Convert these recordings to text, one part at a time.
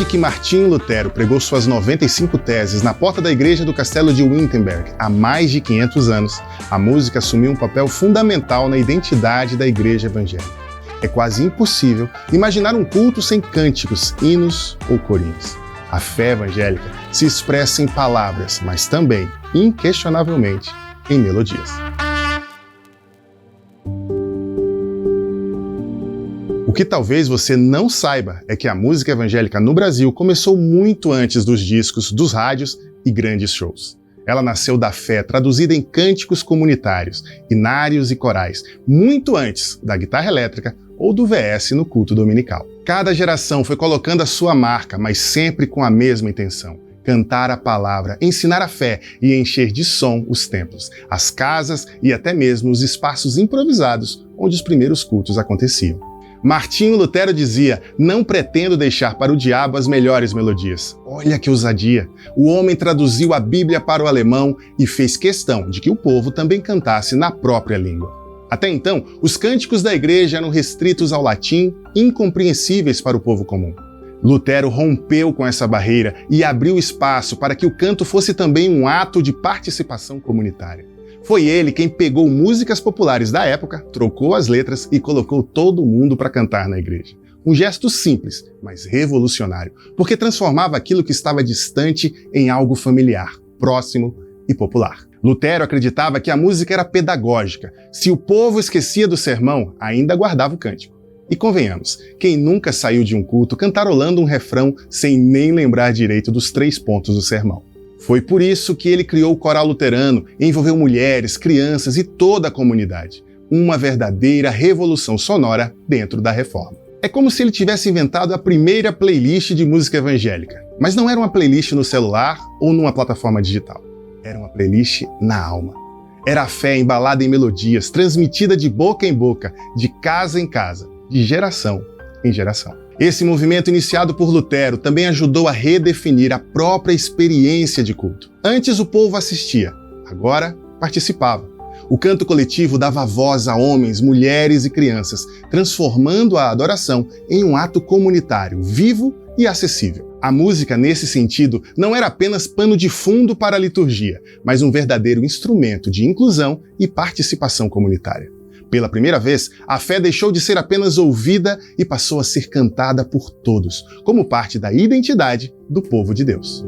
Desde que Martinho Lutero pregou suas 95 teses na porta da igreja do castelo de Wittenberg há mais de 500 anos, a música assumiu um papel fundamental na identidade da igreja evangélica. É quase impossível imaginar um culto sem cânticos, hinos ou corinhos. A fé evangélica se expressa em palavras, mas também, inquestionavelmente, em melodias. O que talvez você não saiba é que a música evangélica no Brasil começou muito antes dos discos, dos rádios e grandes shows. Ela nasceu da fé traduzida em cânticos comunitários, hinários e corais, muito antes da guitarra elétrica ou do VS no culto dominical. Cada geração foi colocando a sua marca, mas sempre com a mesma intenção: cantar a palavra, ensinar a fé e encher de som os templos, as casas e até mesmo os espaços improvisados onde os primeiros cultos aconteciam. Martinho Lutero dizia: não pretendo deixar para o diabo as melhores melodias. Olha que ousadia! O homem traduziu a Bíblia para o alemão e fez questão de que o povo também cantasse na própria língua. Até então, os cânticos da igreja eram restritos ao latim, incompreensíveis para o povo comum. Lutero rompeu com essa barreira e abriu espaço para que o canto fosse também um ato de participação comunitária. Foi ele quem pegou músicas populares da época, trocou as letras e colocou todo mundo para cantar na igreja. Um gesto simples, mas revolucionário, porque transformava aquilo que estava distante em algo familiar, próximo e popular. Lutero acreditava que a música era pedagógica. Se o povo esquecia do sermão, ainda guardava o cântico. E convenhamos, quem nunca saiu de um culto cantarolando um refrão sem nem lembrar direito dos 3 pontos do sermão? Foi por isso que ele criou o coral luterano, envolveu mulheres, crianças e toda a comunidade. Uma verdadeira revolução sonora dentro da reforma. É como se ele tivesse inventado a primeira playlist de música evangélica. Mas não era uma playlist no celular ou numa plataforma digital. Era uma playlist na alma. Era a fé embalada em melodias, transmitida de boca em boca, de casa em casa, de geração em geração. Esse movimento iniciado por Lutero também ajudou a redefinir a própria experiência de culto. Antes o povo assistia, agora participava. O canto coletivo dava voz a homens, mulheres e crianças, transformando a adoração em um ato comunitário, vivo e acessível. A música, nesse sentido, não era apenas pano de fundo para a liturgia, mas um verdadeiro instrumento de inclusão e participação comunitária. Pela primeira vez, a fé deixou de ser apenas ouvida e passou a ser cantada por todos, como parte da identidade do povo de Deus.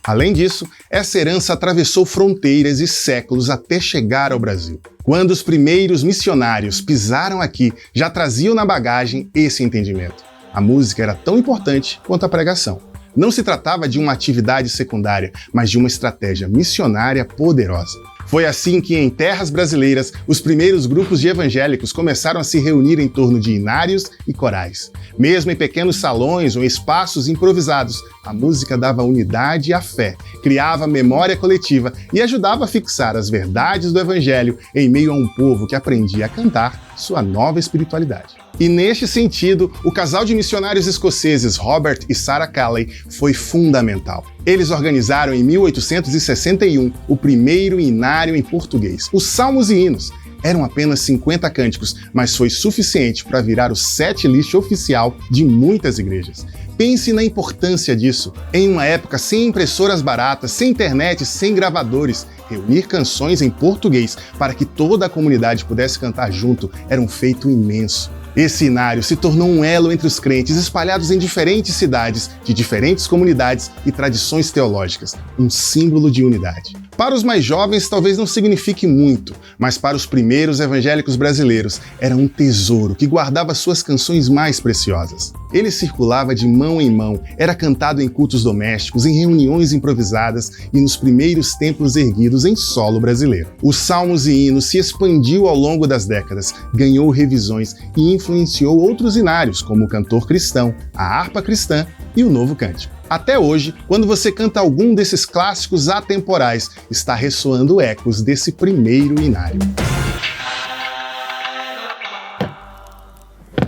Além disso, essa herança atravessou fronteiras e séculos até chegar ao Brasil. Quando os primeiros missionários pisaram aqui, já traziam na bagagem esse entendimento. A música era tão importante quanto a pregação. Não se tratava de uma atividade secundária, mas de uma estratégia missionária poderosa. Foi assim que, em terras brasileiras, os primeiros grupos de evangélicos começaram a se reunir em torno de hinários e corais. Mesmo em pequenos salões ou espaços improvisados, a música dava unidade à fé, criava memória coletiva e ajudava a fixar as verdades do evangelho em meio a um povo que aprendia a cantar sua nova espiritualidade. E neste sentido, o casal de missionários escoceses Robert e Sarah Calley foi fundamental. Eles organizaram em 1861 o primeiro hinário em português, os Salmos e Hinos. Eram apenas 50 cânticos, mas foi suficiente para virar o setlist oficial de muitas igrejas. Pense na importância disso. Em uma época sem impressoras baratas, sem internet, sem gravadores, reunir canções em português para que toda a comunidade pudesse cantar junto era um feito imenso. Esse hinário se tornou um elo entre os crentes espalhados em diferentes cidades, de diferentes comunidades e tradições teológicas, um símbolo de unidade. Para os mais jovens talvez não signifique muito, mas para os primeiros evangélicos brasileiros era um tesouro que guardava suas canções mais preciosas. Ele circulava de mão em mão, era cantado em cultos domésticos, em reuniões improvisadas e nos primeiros templos erguidos em solo brasileiro. Os Salmos e Hinos se expandiu ao longo das décadas, ganhou revisões e influenciou outros hinários, como o cantor cristão, a harpa cristã e o novo cântico. Até hoje, quando você canta algum desses clássicos atemporais, está ressoando ecos desse primeiro hinário.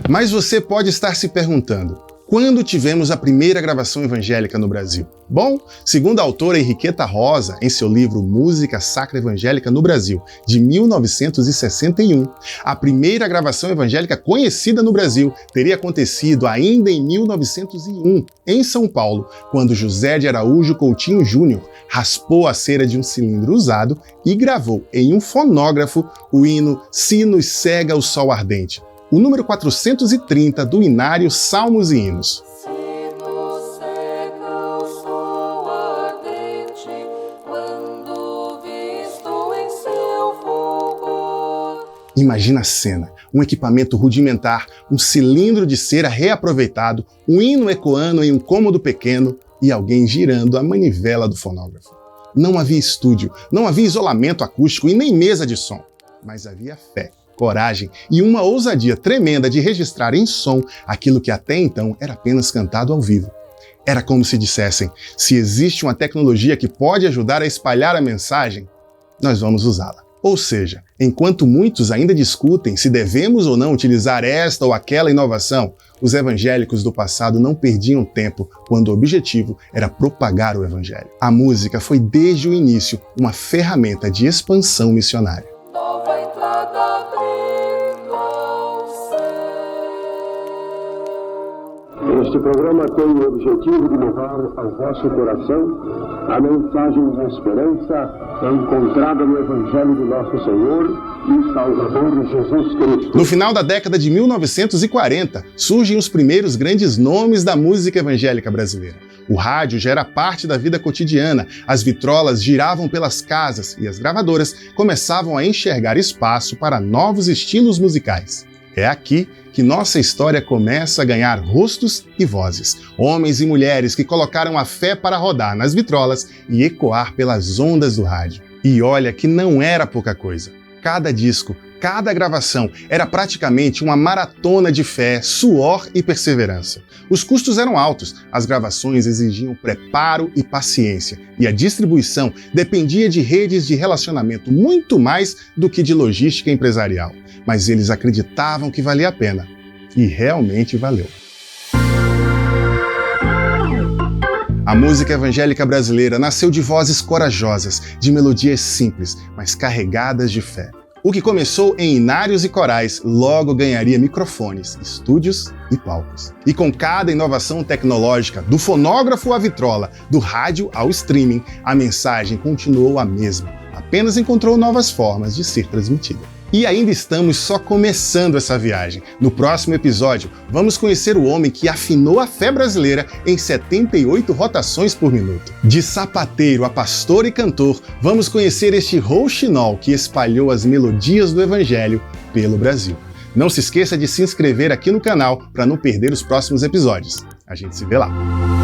Mas você pode estar se perguntando, Quando tivemos a primeira gravação evangélica no Brasil? Bom, segundo a autora Henriqueta Rosa, em seu livro Música Sacra Evangélica no Brasil, de 1961, a primeira gravação evangélica conhecida no Brasil teria acontecido ainda em 1901, em São Paulo, quando José de Araújo Coutinho Júnior raspou a cera de um cilindro usado e gravou em um fonógrafo o hino "Se nos cega o sol ardente", o número 430 do Inário Salmos e Hinos. Imagina a cena, um equipamento rudimentar, um cilindro de cera reaproveitado, um hino ecoando em um cômodo pequeno e alguém girando a manivela do fonógrafo. Não havia estúdio, não havia isolamento acústico e nem mesa de som, mas havia fé, coragem e uma ousadia tremenda de registrar em som aquilo que até então era apenas cantado ao vivo. Era como se dissessem: se existe uma tecnologia que pode ajudar a espalhar a mensagem, nós vamos usá-la. Ou seja, enquanto muitos ainda discutem se devemos ou não utilizar esta ou aquela inovação, os evangélicos do passado não perdiam tempo quando o objetivo era propagar o evangelho. A música foi desde o início uma ferramenta de expansão missionária. Este programa tem o objetivo de levar ao vosso coração a mensagem de esperança encontrada no Evangelho do nosso Senhor e Salvador Jesus Cristo. No final da década de 1940, surgem os primeiros grandes nomes da música evangélica brasileira. O rádio já era parte da vida cotidiana, as vitrolas giravam pelas casas e as gravadoras começavam a enxergar espaço para novos estilos musicais. É aqui que nossa história começa a ganhar rostos e vozes. Homens e mulheres que colocaram a fé para rodar nas vitrolas e ecoar pelas ondas do rádio. E olha que não era pouca coisa. Cada disco, cada gravação era praticamente uma maratona de fé, suor e perseverança. Os custos eram altos, as gravações exigiam preparo e paciência, e a distribuição dependia de redes de relacionamento muito mais do que de logística empresarial. Mas eles acreditavam que valia a pena. E realmente valeu. A música evangélica brasileira nasceu de vozes corajosas, de melodias simples, mas carregadas de fé. O que começou em inários e corais logo ganharia microfones, estúdios e palcos. E com cada inovação tecnológica, do fonógrafo à vitrola, do rádio ao streaming, a mensagem continuou a mesma, apenas encontrou novas formas de ser transmitida. E ainda estamos só começando essa viagem. No próximo episódio, vamos conhecer o homem que afinou a fé brasileira em 78 rotações por minuto. De sapateiro a pastor e cantor, vamos conhecer este rouxinol que espalhou as melodias do evangelho pelo Brasil. Não se esqueça de se inscrever aqui no canal para não perder os próximos episódios. A gente se vê lá!